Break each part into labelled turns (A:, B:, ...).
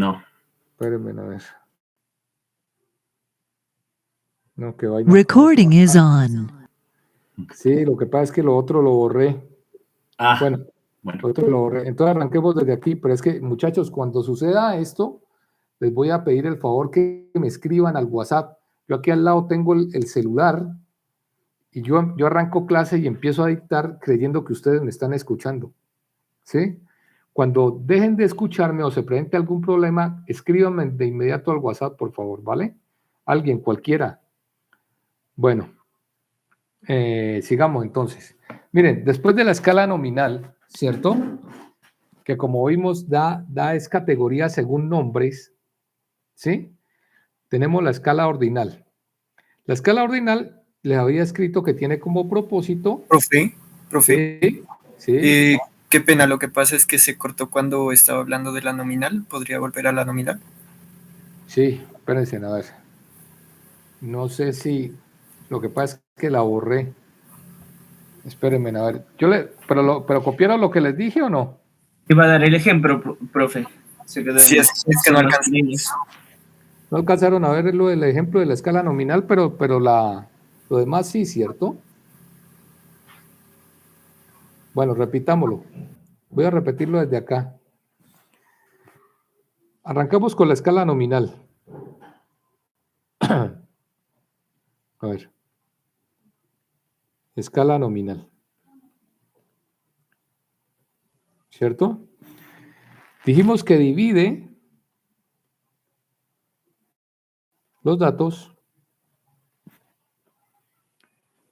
A: No.
B: Espérenme a ver. No, que vaina.
C: Recording is on.
B: Sí, lo que pasa es que lo otro lo borré.
A: Ah,
B: Bueno,
A: bueno.
B: lo otro lo borré. Entonces arranquemos desde aquí, pero es que, muchachos, cuando suceda esto, les voy a pedir el favor que me escriban al WhatsApp. Yo aquí al lado tengo el celular y yo arranco clase y empiezo a dictar creyendo que ustedes me están escuchando. ¿Sí? Cuando dejen de escucharme o se presente algún problema, escríbanme de inmediato al WhatsApp, por favor, ¿vale? Alguien, cualquiera. Bueno, sigamos entonces. Miren, después de la escala nominal, ¿cierto? Que como vimos da es categoría según nombres, ¿sí? Tenemos la escala ordinal. La escala ordinal les había escrito que tiene como propósito...
D: Profe,
B: Sí.
D: qué pena, lo que pasa es que se cortó cuando estaba hablando de la nominal. ¿Podría volver a la nominal?
B: Sí, espérense, a ver. No sé si... Lo que pasa es que la borré. Espérenme, a ver. ¿Pero copiaron lo que les dije o no?
E: Iba a dar el ejemplo, profe.
D: Sí, es que no alcanzó.
B: No alcanzaron a ver lo del ejemplo de la escala nominal, pero lo demás sí, ¿cierto? Bueno, repitámoslo. Voy a repetirlo desde acá. Arrancamos con la escala nominal. A ver. Escala nominal. ¿Cierto? Dijimos que divide los datos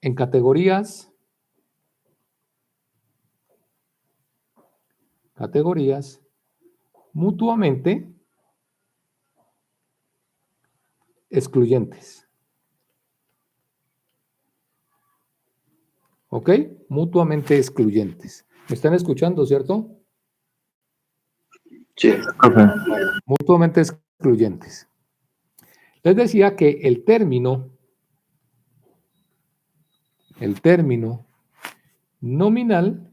B: en categorías mutuamente excluyentes. ¿Ok? Mutuamente excluyentes. ¿Me están escuchando, cierto?
D: Sí.
B: Mutuamente excluyentes. Les decía que el término nominal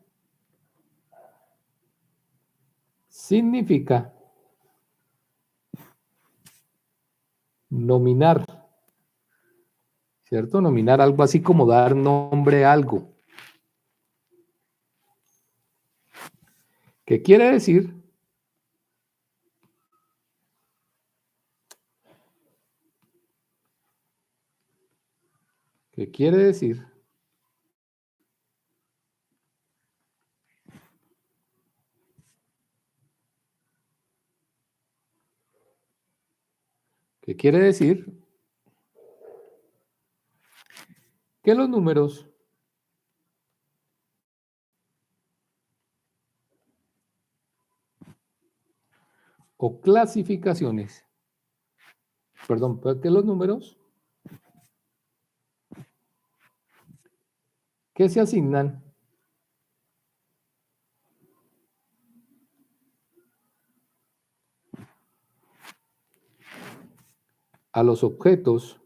B: significa nominar, ¿cierto? Nominar algo así como dar nombre a algo. ¿Qué quiere decir? ¿Qué quiere decir? ¿Qué quiere decir? Que los números o clasificaciones, perdón, que los números que se asignan a los objetos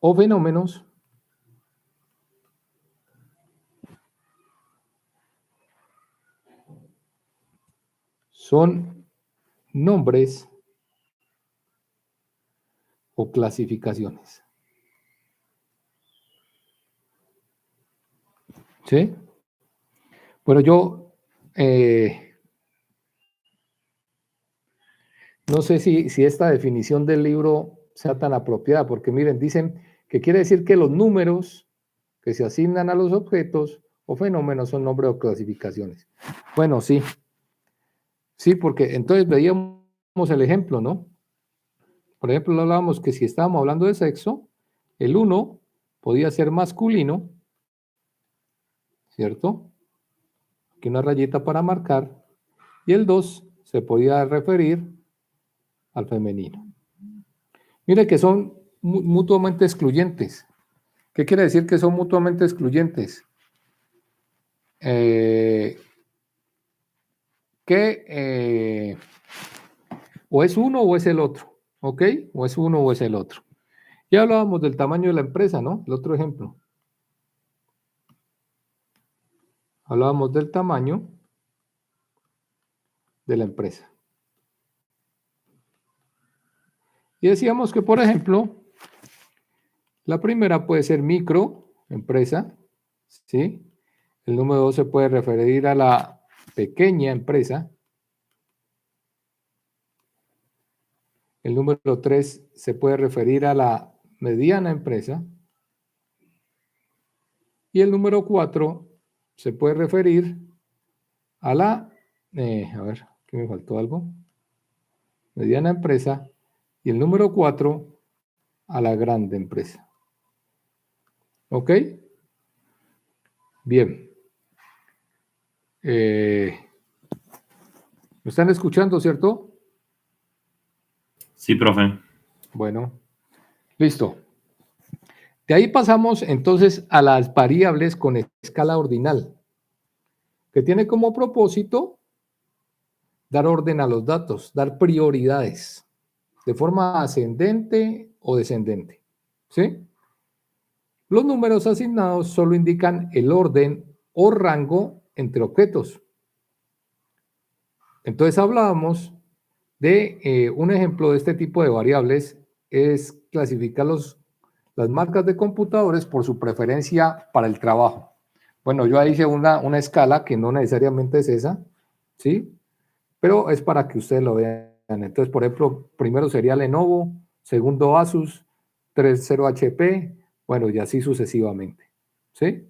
B: o fenómenos son nombres o clasificaciones. ¿Sí? Bueno, yo no sé si esta definición del libro sea tan apropiada, porque miren, dicen que quiere decir que los números que se asignan a los objetos o fenómenos son nombres o clasificaciones. Bueno, sí. Sí, porque entonces veíamos el ejemplo, ¿no? Por ejemplo, hablábamos que si estábamos hablando de sexo, el 1 podía ser masculino, ¿cierto? Aquí una rayita para marcar, y el 2 se podía referir al femenino. Mire que son mutuamente excluyentes. ¿Qué quiere decir que son mutuamente excluyentes? O es uno o es el otro, ¿ok? O es uno o es el otro. Ya hablábamos del tamaño de la empresa, ¿no? El otro ejemplo. Hablábamos del tamaño de la empresa. Y decíamos que, por ejemplo, la primera puede ser microempresa, ¿sí? El número 2 se puede referir a la pequeña empresa. El número 3 se puede referir a la mediana empresa. Y el número 4 se puede referir a la, a ver, aquí me faltó algo, mediana empresa. Y el número 4 a la grande empresa. ¿Ok? Bien. ¿Me están escuchando, cierto?
A: Sí, profe.
B: Bueno, listo. De ahí pasamos entonces a las variables con escala ordinal, que tiene como propósito dar orden a los datos, dar prioridades de forma ascendente o descendente. ¿Sí? Los números asignados solo indican el orden o rango entre objetos. Entonces hablábamos de un ejemplo de este tipo de variables es clasificar las marcas de computadores por su preferencia para el trabajo. Bueno, yo ahí hice una escala que no necesariamente es esa, ¿sí? Pero es para que ustedes lo vean. Entonces, por ejemplo, primero sería Lenovo, segundo Asus, 30 HP, bueno, y así sucesivamente, ¿sí?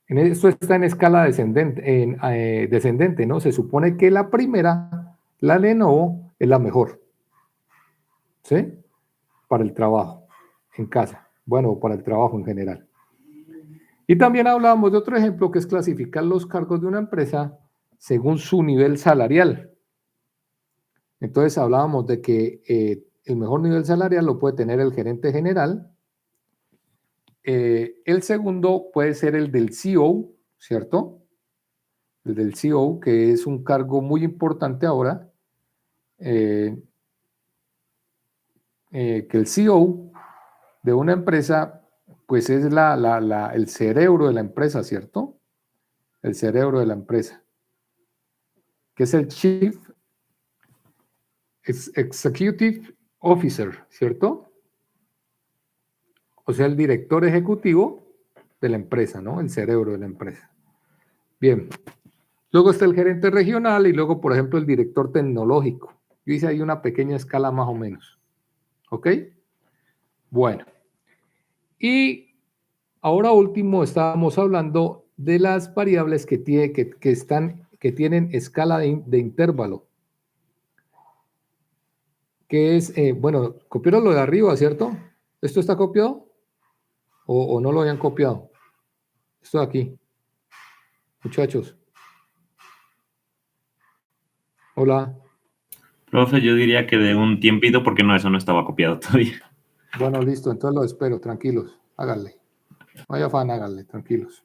B: Esto está en escala descendente, ¿no? Se supone que la primera, la Lenovo, es la mejor, ¿sí? Para el trabajo en casa, bueno, para el trabajo en general. Y también hablábamos de otro ejemplo que es clasificar los cargos de una empresa según su nivel salarial. Entonces hablábamos de que el mejor nivel salarial lo puede tener el gerente general. El segundo puede ser el del CEO, ¿cierto? El del CEO, que es un cargo muy importante ahora. Que el CEO de una empresa, pues es el cerebro de la empresa, ¿cierto? El cerebro de la empresa, que es el Chief Executive Officer, ¿cierto? O sea, el director ejecutivo de la empresa, ¿no? El cerebro de la empresa. Bien. Luego está el gerente regional y luego, por ejemplo, el director tecnológico. Yo hice ahí una pequeña escala más o menos. ¿Ok? Bueno. Y ahora último estábamos hablando de las variables que tienen escala de intervalo. Que es, bueno, copiaron lo de arriba, ¿cierto? ¿Esto está copiado? ¿O no lo habían copiado? Esto de aquí. Muchachos. Hola.
A: Profe, yo diría que de un tiempito porque no, eso no estaba copiado todavía.
B: Bueno, listo, entonces lo espero, tranquilos. Háganle. No hay afán, háganle, tranquilos.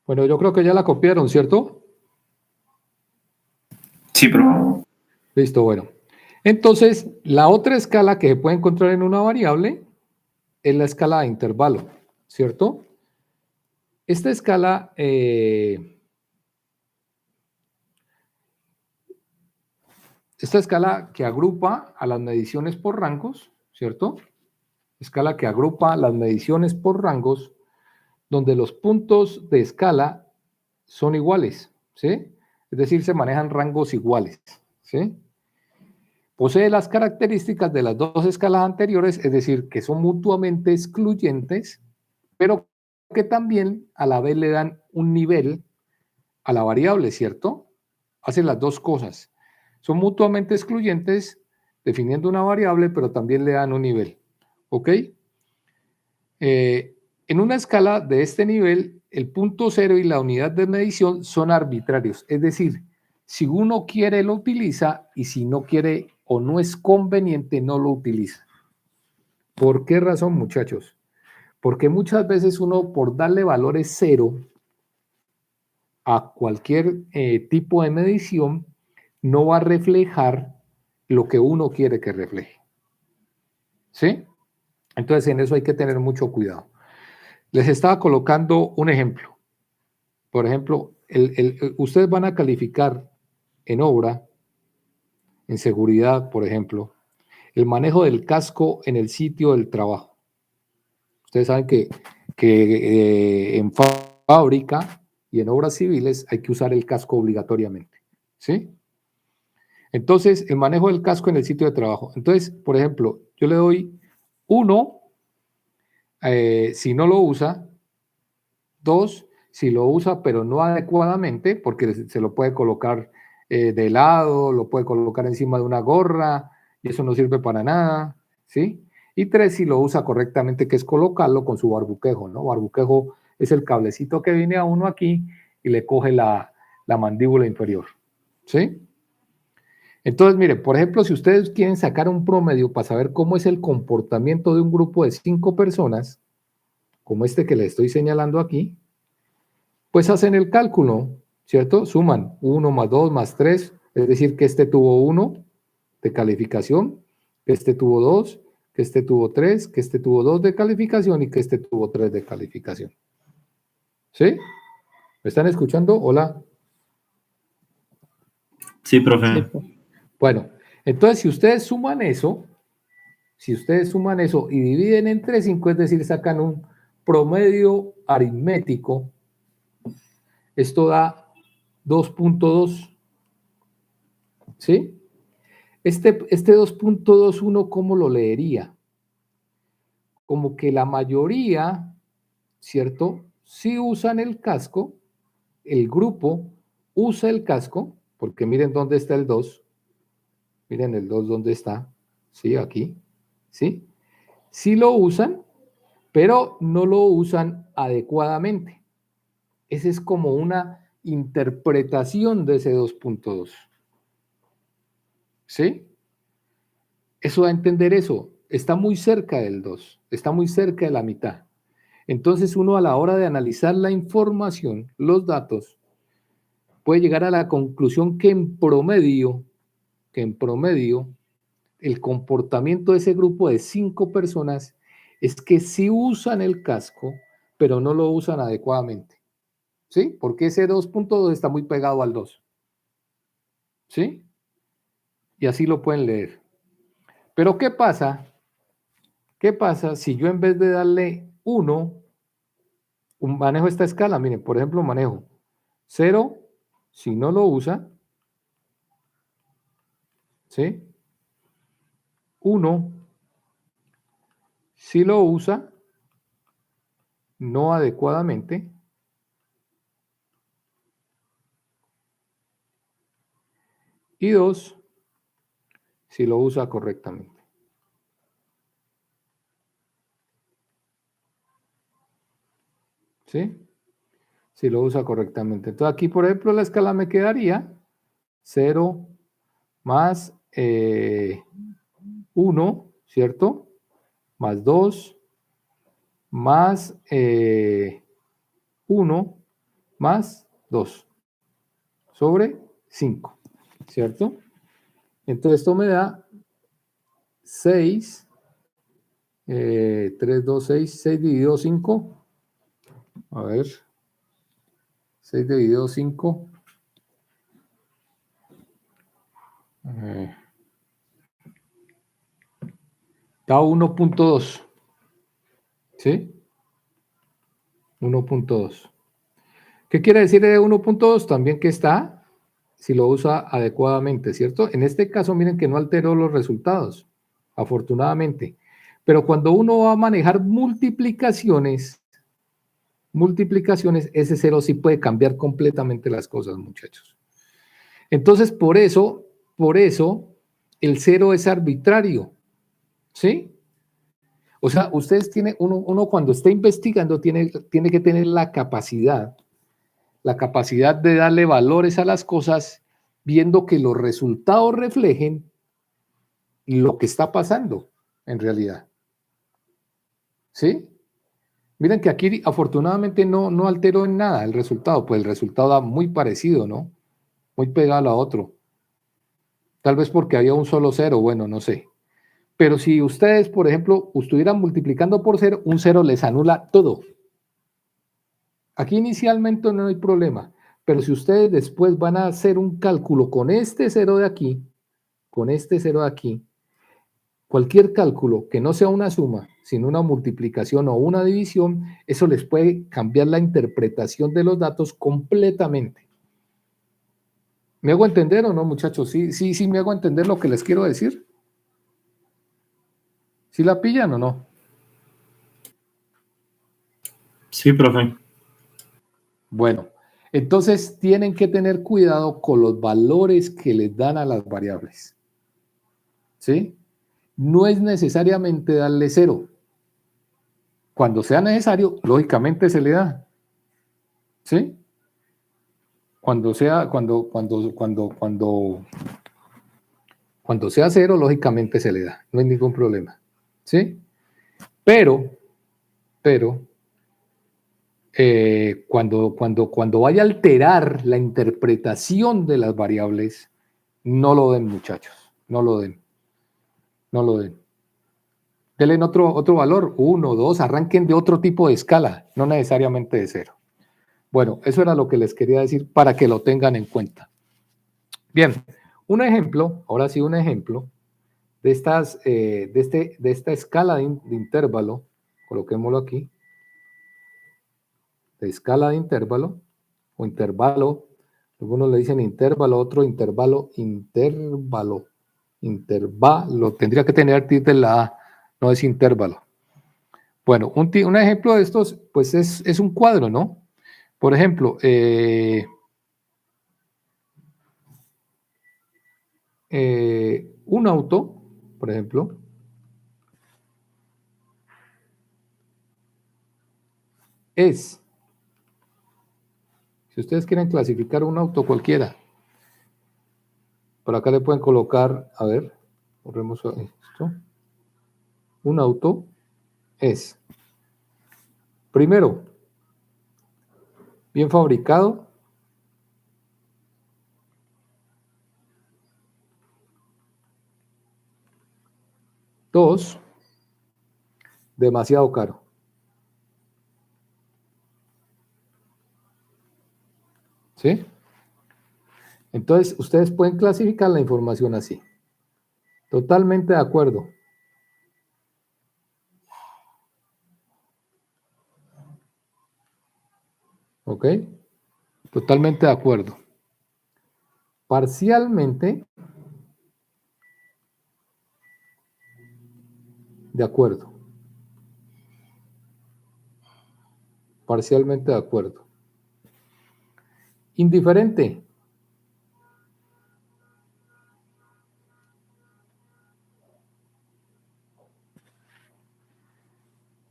B: Bueno, yo creo que ya la copiaron, ¿cierto?
E: Sí, profe.
B: Listo, bueno. Entonces, la otra escala que se puede encontrar en una variable es la escala de intervalo, ¿cierto? Esta escala, que agrupa a las mediciones por rangos, ¿cierto? Escala que agrupa las mediciones por rangos, donde los puntos de escala son iguales, ¿sí? Es decir, se manejan rangos iguales, ¿sí? Posee las características de las dos escalas anteriores, es decir, que son mutuamente excluyentes, pero que también a la vez le dan un nivel a la variable, ¿cierto? Hacen las dos cosas. Son mutuamente excluyentes, definiendo una variable, pero también le dan un nivel, ¿ok? En una escala de este nivel, el punto cero y la unidad de medición son arbitrarios, es decir, si uno quiere lo utiliza y si no quiere o no es conveniente no lo utiliza. ¿Por qué razón, muchachos? Porque muchas veces uno por darle valores cero a cualquier tipo de medición no va a reflejar lo que uno quiere que refleje. ¿Sí? Entonces en eso hay que tener mucho cuidado. Les estaba colocando un ejemplo. Por ejemplo, ustedes van a calificar en obra, en seguridad, por ejemplo, el manejo del casco en el sitio del trabajo. Ustedes saben que en fábrica y en obras civiles hay que usar el casco obligatoriamente. ¿Sí? Entonces, el manejo del casco en el sitio de trabajo. Entonces, por ejemplo, yo le doy 1 si no lo usa, 2 si lo usa pero no adecuadamente, porque se lo puede colocar de lado, lo puede colocar encima de una gorra y eso no sirve para nada, ¿sí? Y 3 si lo usa correctamente, que es colocarlo con su barbuquejo, ¿no? Barbuquejo es el cablecito que viene a uno aquí y le coge la mandíbula inferior, ¿sí? Entonces, mire, por ejemplo, si ustedes quieren sacar un promedio para saber cómo es el comportamiento de un grupo de 5 personas, como este que le estoy señalando aquí, pues hacen el cálculo, ¿cierto? Suman 1 más 2 más 3, es decir, que este tuvo 1 de calificación, que este tuvo 2, que este tuvo 3, que este tuvo 2 de calificación y que este tuvo 3 de calificación. ¿Sí? ¿Me están escuchando? Hola.
A: Sí, profe.
E: Sí, profe.
B: Bueno, entonces si ustedes suman eso y dividen entre 5, es decir, sacan un promedio aritmético, esto da 2.2, ¿sí? Este 2.21, ¿cómo lo leería? Como que la mayoría, ¿cierto? Sí usan el casco, el grupo usa el casco, porque miren dónde está el 2, miren el 2 dónde está, ¿sí? Aquí, ¿sí? Sí lo usan, pero no lo usan adecuadamente. Esa es como una interpretación de ese 2.2. ¿Sí? Eso da a entender eso. Está muy cerca del 2, está muy cerca de la mitad. Entonces uno a la hora de analizar la información, los datos, puede llegar a la conclusión que en promedio, el comportamiento de ese grupo de 5 personas es que sí usan el casco, pero no lo usan adecuadamente. ¿Sí? Porque ese 2.2 está muy pegado al 2. ¿Sí? Y así lo pueden leer. Pero ¿qué pasa? ¿Qué pasa si yo en vez de darle 1, manejo esta escala? Miren, por ejemplo, manejo 0 si no lo usa, ¿sí? 1 si lo usa no adecuadamente, y 2 si lo usa correctamente. ¿Sí? Si lo usa correctamente. Entonces aquí, por ejemplo, la escala me quedaría 0 más 1, ¿cierto? Más 2 más 1 más 2 sobre 5, ¿cierto? Entonces esto me da 6, 3, 2, 6, 6 dividido 5, a ver, 6 dividido 5, da 1.2, ¿sí? 1.2. ¿Qué quiere decir de 1.2? También que está, si lo usa adecuadamente, ¿cierto? En este caso, miren que no alteró los resultados, afortunadamente. Pero cuando uno va a manejar multiplicaciones, ese cero sí puede cambiar completamente las cosas, muchachos. Entonces, por eso, el cero es arbitrario, ¿sí? O sea, ustedes tienen, uno cuando está investigando tiene que tener la capacidad de darle valores a las cosas, viendo que los resultados reflejen lo que está pasando en realidad. ¿Sí? Miren que aquí afortunadamente no alteró en nada el resultado, pues el resultado da muy parecido, ¿no? Muy pegado a otro. Tal vez porque había un solo cero, bueno, no sé. Pero si ustedes, por ejemplo, estuvieran multiplicando por cero, un cero les anula todo. Aquí inicialmente no hay problema, pero si ustedes después van a hacer un cálculo con este cero de aquí, cualquier cálculo que no sea una suma, sino una multiplicación o una división, eso les puede cambiar la interpretación de los datos completamente. ¿Me hago entender o no, muchachos? Sí, me hago entender lo que les quiero decir. ¿Sí la pillan o no?
A: Sí, profe.
B: Bueno, entonces tienen que tener cuidado con los valores que les dan a las variables. ¿Sí? No es necesariamente darle cero. Cuando sea necesario, lógicamente se le da. ¿Sí? Cuando sea cero, lógicamente se le da. No hay ningún problema. ¿Sí? Pero, cuando vaya a alterar la interpretación de las variables, no lo den, muchachos. No lo den. Denle otro valor, 1, 2, arranquen de otro tipo de escala, no necesariamente de cero. Bueno, eso era lo que les quería decir para que lo tengan en cuenta. Bien, un ejemplo, ahora sí un ejemplo, de esta escala de intervalo, coloquémoslo aquí, de escala de intervalo, o intervalo, algunos le dicen intervalo, otro intervalo, tendría que tener tilde en la A, no es intervalo. Bueno, un ejemplo de estos, pues es un cuadro, ¿no? Por ejemplo, un auto, por ejemplo, es, si ustedes quieren clasificar un auto cualquiera, por acá le pueden colocar, a ver, borremos esto. Un auto es, primero, bien fabricado. Dos, demasiado caro. ¿Sí? Entonces, ustedes pueden clasificar la información así. Totalmente de acuerdo. ¿Ok? Totalmente de acuerdo. Parcialmente de acuerdo. Parcialmente de acuerdo. Indiferente.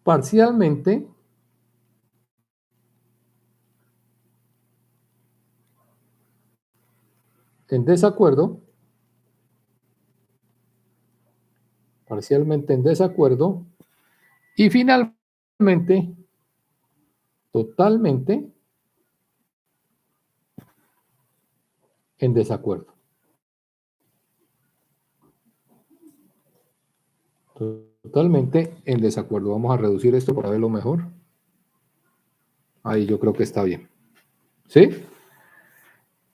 B: Parcialmente en desacuerdo. Parcialmente en desacuerdo. Y finalmente, totalmente En desacuerdo. Totalmente en desacuerdo. Vamos a reducir esto para verlo mejor. Ahí yo creo que está bien. ¿Sí?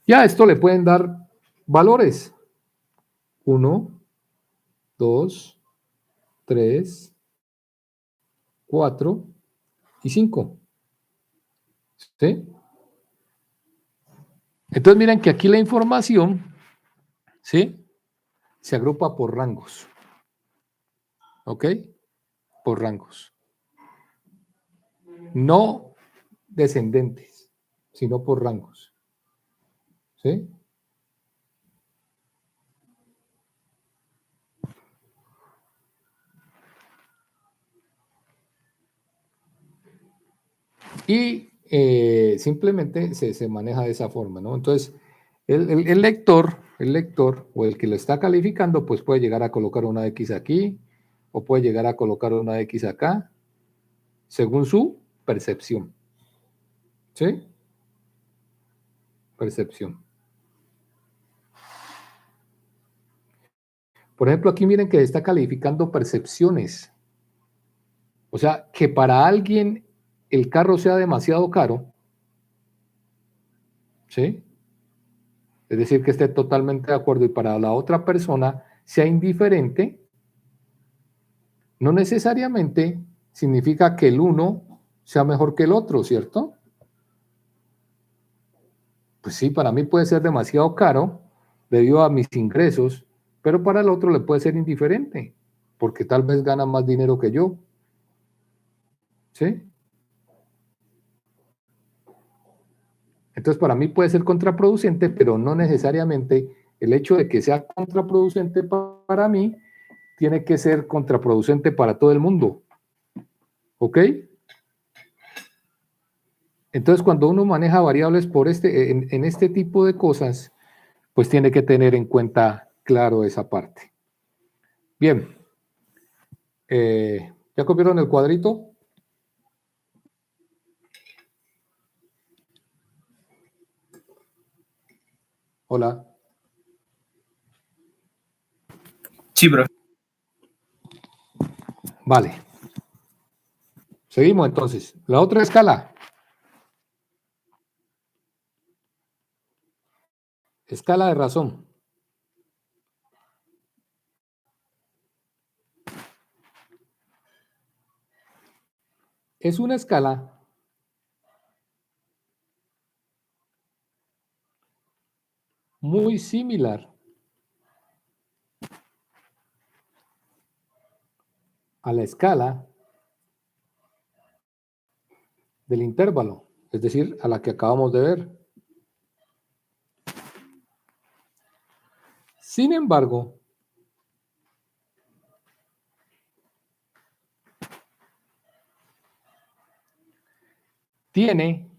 B: Ya a esto le pueden dar valores. 1, 2, 3, 4 y 5. ¿Sí? Entonces miren que aquí la información, ¿sí?, se agrupa por rangos. ¿Ok? Por rangos. No descendentes, sino por rangos. ¿Sí? Y simplemente se maneja de esa forma, ¿no? Entonces, el lector o el que lo está calificando, pues puede llegar a colocar una X aquí o puede llegar a colocar una X acá, según su percepción. ¿Sí? Percepción. Por ejemplo, aquí miren que está calificando percepciones. O sea, que para alguien el carro sea demasiado caro, ¿sí? Es decir, que esté totalmente de acuerdo y para la otra persona sea indiferente, no necesariamente significa que el uno sea mejor que el otro, ¿cierto? Pues sí, para mí puede ser demasiado caro debido a mis ingresos, pero para el otro le puede ser indiferente, porque tal vez gana más dinero que yo. ¿Sí? Entonces, para mí puede ser contraproducente, pero no necesariamente el hecho de que sea contraproducente para mí tiene que ser contraproducente para todo el mundo. ¿Ok? Entonces, cuando uno maneja variables en este tipo de cosas, pues tiene que tener en cuenta, claro, esa parte. Bien. ¿Ya copiaron el cuadrito? Hola.
E: Sí, bro.
B: Vale. Seguimos entonces. La otra escala. Escala de razón. Es una escala muy similar a la escala del intervalo, es decir, a la que acabamos de ver. Sin embargo, tiene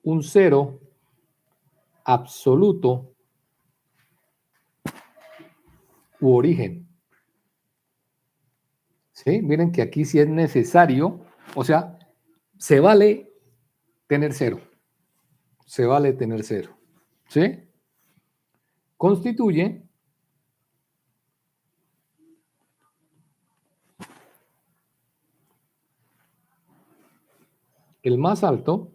B: un cero absoluto u origen. ¿Sí? Miren que aquí sí es necesario, o sea, se vale tener cero. Se vale tener cero. ¿Sí? Constituye el más alto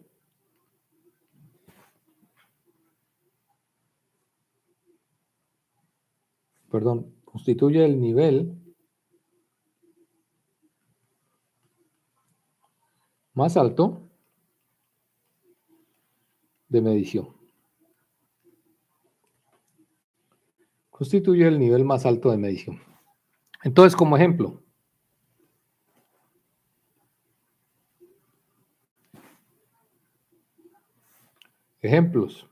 B: constituye el nivel más alto de medición. Constituye el nivel más alto de medición. Entonces, como ejemplo, ejemplos,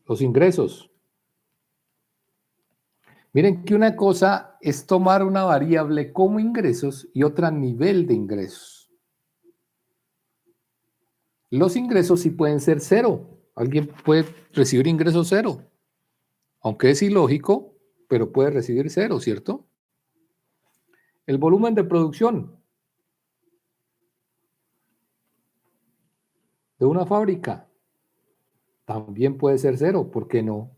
B: los ingresos. Miren que una cosa es tomar una variable como ingresos y otra nivel de ingresos. Los ingresos sí pueden ser cero. Alguien puede recibir ingresos cero, aunque es ilógico, pero puede recibir cero, ¿cierto? El volumen de producción de una fábrica también puede ser 0, ¿por qué no?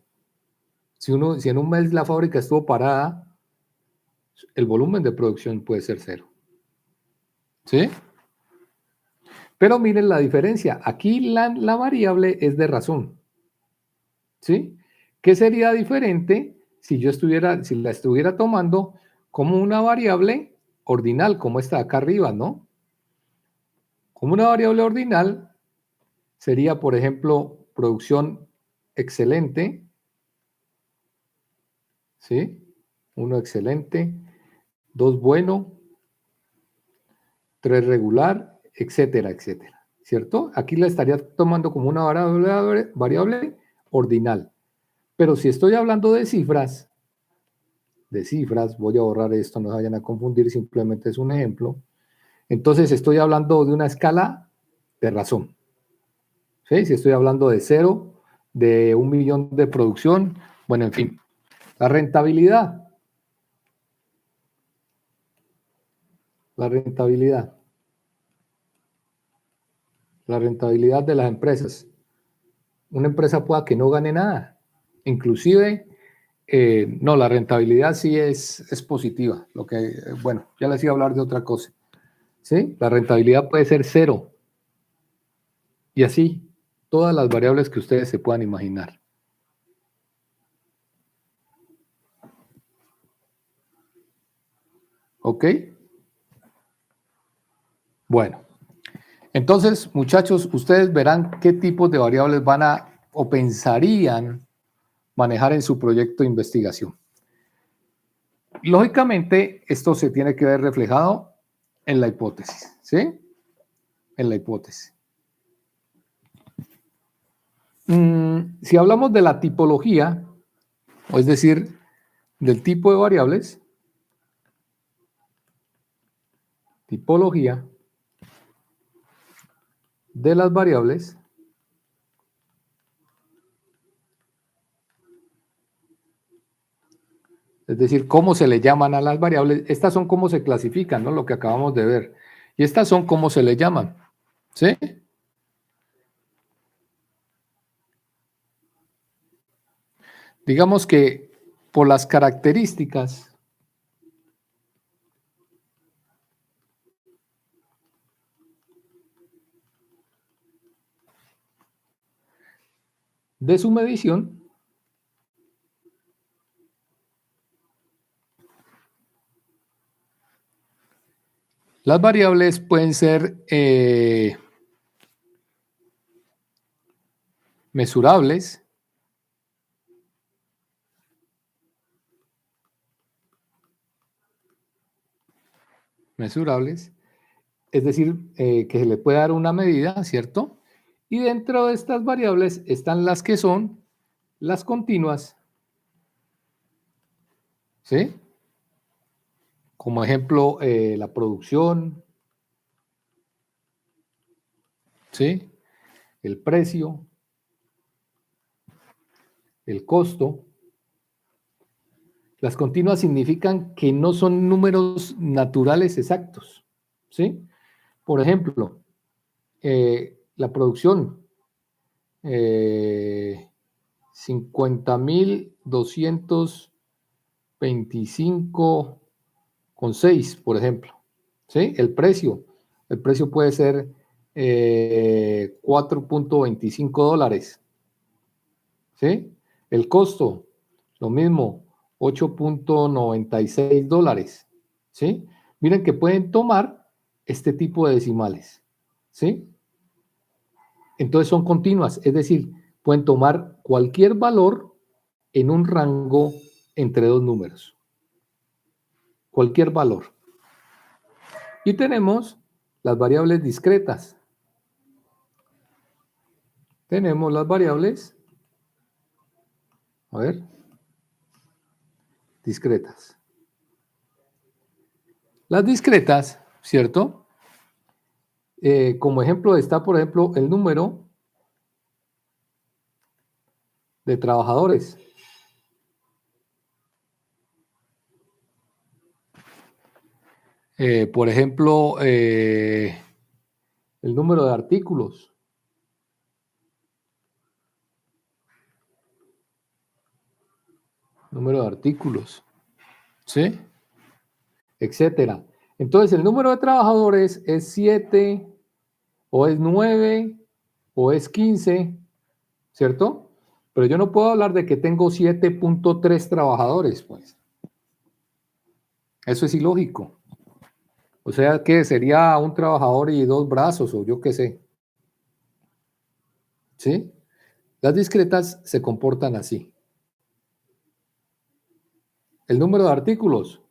B: Si en un mes la fábrica estuvo parada, el volumen de producción puede ser 0. ¿Sí? Pero miren la diferencia. Aquí la variable es de razón. ¿Sí? ¿Qué sería diferente si la estuviera tomando como una variable ordinal, como esta de acá arriba, ¿no? Como una variable ordinal sería, por ejemplo, producción excelente, ¿sí? 1 excelente, 2 bueno, 3 regular, etcétera, etcétera, ¿cierto? Aquí la estaría tomando como una variable ordinal. Pero si estoy hablando de cifras, voy a borrar esto, no se vayan a confundir, simplemente es un ejemplo. Entonces estoy hablando de una escala de razón. ¿Sí? Si estoy hablando de 0, de 1 millón de producción, bueno, en fin. La rentabilidad. La rentabilidad. La rentabilidad de las empresas. Una empresa pueda que no gane nada. Inclusive, no, la rentabilidad sí es positiva. Bueno, ya les iba a hablar de otra cosa. ¿Sí? La rentabilidad puede ser 0. Y así, todas las variables que ustedes se puedan imaginar. ¿Ok? Bueno, entonces, muchachos, ustedes verán qué tipos de variables van a o pensarían manejar en su proyecto de investigación. Lógicamente, esto se tiene que ver reflejado en la hipótesis, ¿sí? En la hipótesis. Si hablamos de la tipología, o es decir, del tipo de variables, tipología de las variables, es decir, cómo se le llaman a las variables, estas son cómo se clasifican, ¿no? Lo que acabamos de ver. Y estas son cómo se le llaman, ¿sí? Digamos que por las características de su medición, las variables pueden ser mesurables, es decir, que se le puede dar una medida, ¿cierto? Y dentro de estas variables están las que son las continuas, ¿sí? Como ejemplo, la producción, ¿sí? El precio, el costo. Las continuas significan que no son números naturales exactos, ¿sí? Por ejemplo, la producción, 50.225,6, por ejemplo, ¿sí? El precio puede ser $4.25, ¿sí? El costo, lo mismo, $8.96, ¿sí? Miren que pueden tomar este tipo de decimales, ¿sí? Entonces son continuas, es decir, pueden tomar cualquier valor en un rango entre dos números. Cualquier valor. Y tenemos las variables discretas. Tenemos las variables, a ver, discretas. Las discretas, ¿cierto? Como ejemplo está, por ejemplo, el número de trabajadores. Por ejemplo, el número de artículos. número de artículos, ¿sí? Etcétera. Entonces, el número de trabajadores es 7, o es 9, o es 15, ¿cierto? Pero yo no puedo hablar de que tengo 7.3 trabajadores, pues. Eso es ilógico. O sea que sería un trabajador y 2 brazos, o yo qué sé. ¿Sí? Las discretas se comportan así. El número de artículos,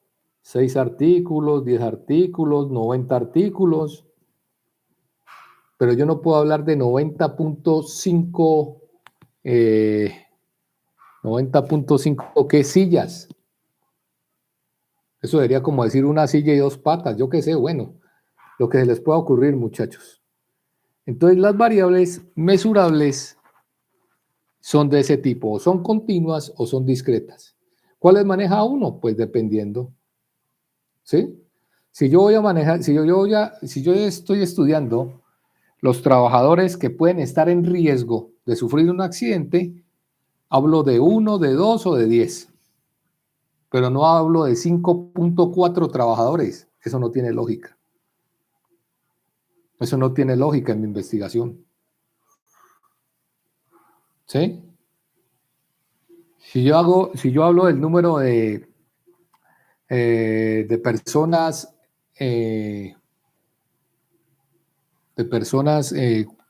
B: 6 artículos, 10 artículos, 90 artículos, pero yo no puedo hablar de 90.5, 90.5, ¿qué sillas? Eso sería como decir una silla y 2 patas, yo qué sé, bueno, lo que se les pueda ocurrir, muchachos. Entonces, las variables mesurables son de ese tipo, o son continuas o son discretas. ¿Cuáles maneja uno? Pues dependiendo. ¿Sí? Si yo voy a manejar, si yo estoy estudiando los trabajadores que pueden estar en riesgo de sufrir un accidente, hablo de 1, de 2 o de 10. Pero no hablo de 5.4 trabajadores. Eso no tiene lógica. Eso no tiene lógica en mi investigación. ¿Sí? Si yo hablo del número de personas,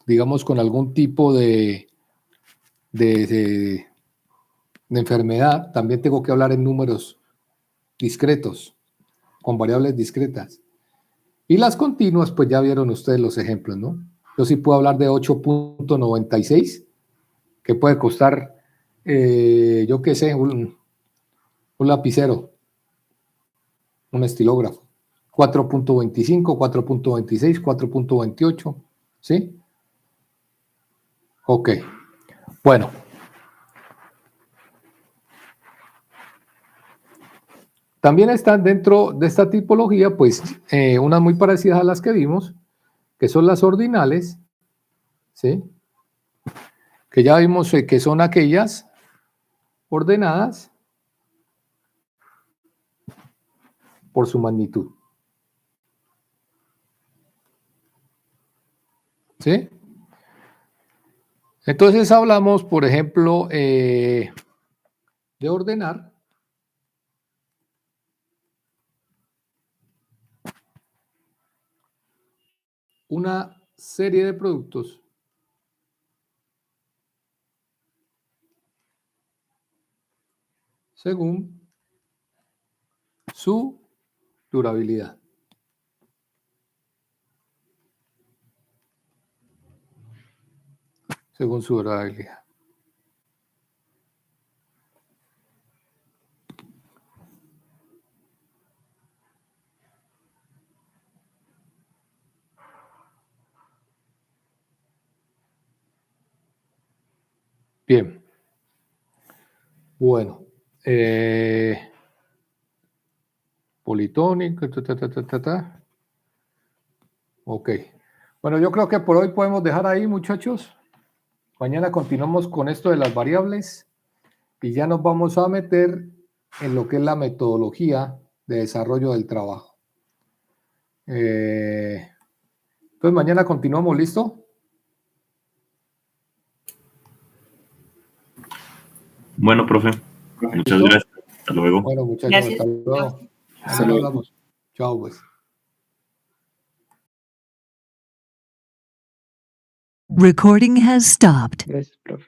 B: digamos, con algún tipo de enfermedad, también tengo que hablar en números discretos, con variables discretas. Y las continuas, pues ya vieron ustedes los ejemplos, ¿no? Yo sí puedo hablar de 8.96, que puede costar, yo qué sé, un lapicero, un estilógrafo. 4.25, 4.26, 4.28, ¿sí? Ok, bueno. También están dentro de esta tipología, pues, unas muy parecidas a las que vimos, que son las ordinales, ¿sí? Que ya vimos que son aquellas ordenadas por su magnitud. ¿Sí? Entonces hablamos, por ejemplo, de ordenar una serie de productos según su durabilidad. Según su durabilidad. Bien. Bueno. Politónico. Ok. Bueno, yo creo que por hoy podemos dejar ahí, muchachos. Mañana continuamos con esto de las variables y ya nos vamos a meter en lo que es la metodología de desarrollo del trabajo. Entonces mañana continuamos, ¿listo?
A: Bueno, profe, muchas
B: ¿Listo?
A: gracias. Hasta luego.
B: Bueno, muchachos,
F: Gracias.
B: hasta luego.
E: Hasta luego.
B: Hablamos. Chao, pues.
C: Recording has stopped.
E: Gracias, profe.